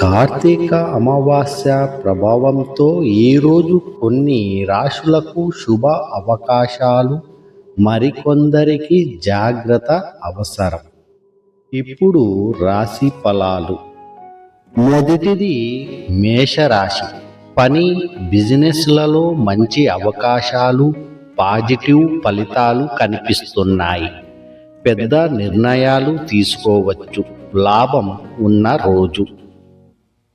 కార్తీక అమావాస్య ప్రభావంతో ఈరోజు కొన్ని రాశులకు శుభ అవకాశాలు, మరికొందరికి జాగ్రత్త అవసరం. ఇప్పుడు రాశి ఫలాలు. మొదటిది మేషరాశి. పని, బిజినెస్లలో మంచి అవకాశాలు, పాజిటివ్ ఫలితాలు కనిపిస్తున్నాయి. పెద్ద నిర్ణయాలు తీసుకోవచ్చు. లాభం ఉన్న రోజు.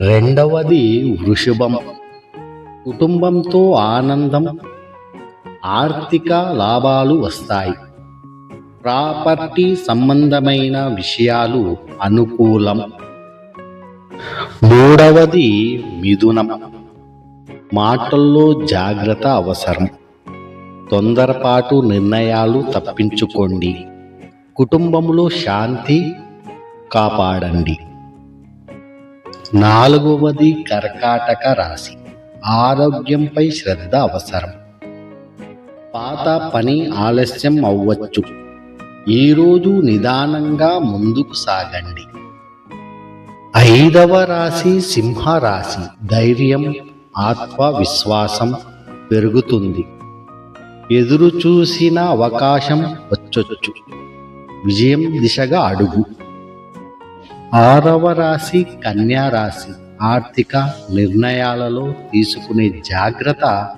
రెండవది వృషభం. కుటుంబంతో ఆనందం, ఆర్థిక లాభాలు వస్తాయి. ప్రాపర్టీ సంబంధమైన విషయాలు అనుకూలం. మూడవది మిథునం. మాటల్లో జాగ్రత్త అవసరం. తొందరపాటు నిర్ణయాలు తప్పించుకోండి. కుటుంబంలో శాంతి కాపాడండి. నాలుగవది కర్కాటక రాశి. ఆరోగ్యంపై శ్రద్ధ అవసరం. పాత పని ఆలస్యం అవ్వచ్చు. ఈరోజు నిదానంగా ముందుకు సాగండి. ఐదవ రాశి సింహరాశి. ధైర్యం, ఆత్మవిశ్వాసం పెరుగుతుంది. ఎదురు చూసిన అవకాశం వచ్చొచ్చు. విజయం దిశగా అడుగు. ఆరవ రాశి కన్యా రాశి. ఆర్థిక నిర్ణయాలలో తీసుకునే జాగ్రత్త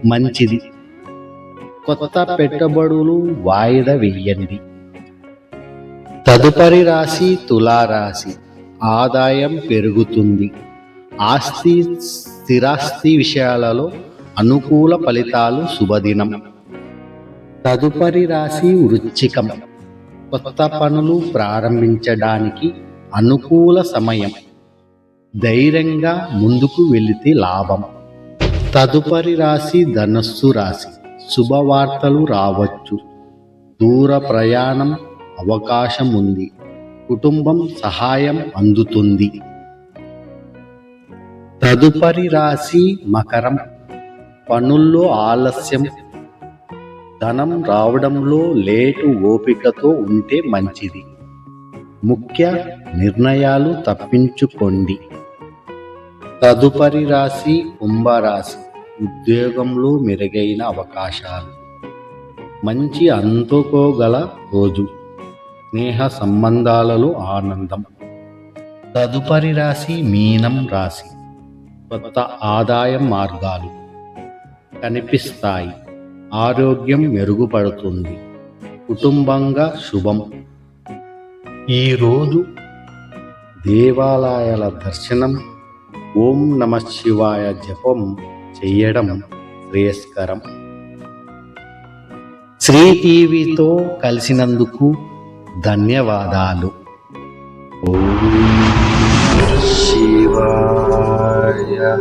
మంచిది. కొత్త పెట్టుబడులు వాయిదా వేయండి. తదుపరి రాశి తులారాశి. ఆదాయం పెరుగుతుంది. ఆస్తి, స్థిరాస్తి విషయాలలో అనుకూల ఫలితాలు. శుభదినం. తదుపరి రాశి వృశ్చికం. కొత్త పనులు ప్రారంభించడానికి అనుకూల సమయం. ధైర్యంగా ముందుకు వెళితే లాభం. తదుపరి రాశి ధనస్సు రాశి. శుభవార్తలు రావచ్చు. దూర ప్రయాణం అవకాశం ఉంది. కుటుంబం సహాయం అందుతుంది. తదుపరి రాశి మకరం. పనుల్లో ఆలస్యం, ధనం రావడంలో లేటు. ఓపికతో ఉంటే మంచిది. ముఖ్య నిర్ణయాలు తప్పించుకోండి. తదుపరి రాశి కుంభరాశి. ఉద్యోగంలో మెరుగైన అవకాశాలు, మంచి అందుకోగల రోజు. స్నేహ సంబంధాలలో ఆనందం. తదుపరి రాశి మీనం రాశి. కొత్త ఆదాయ మార్గాలు కనిపిస్తాయి. ఆరోగ్యం మెరుగుపడుతుంది. కుటుంబంగా శుభం. ఈరోజు దేవాలయాల దర్శనం, ఓం నమః శివాయ జపం చేయడం శ్రేయస్కరం. శ్రీ టీవీతో కలిసినందుకు ధన్యవాదాలు. ఓం శివాయ.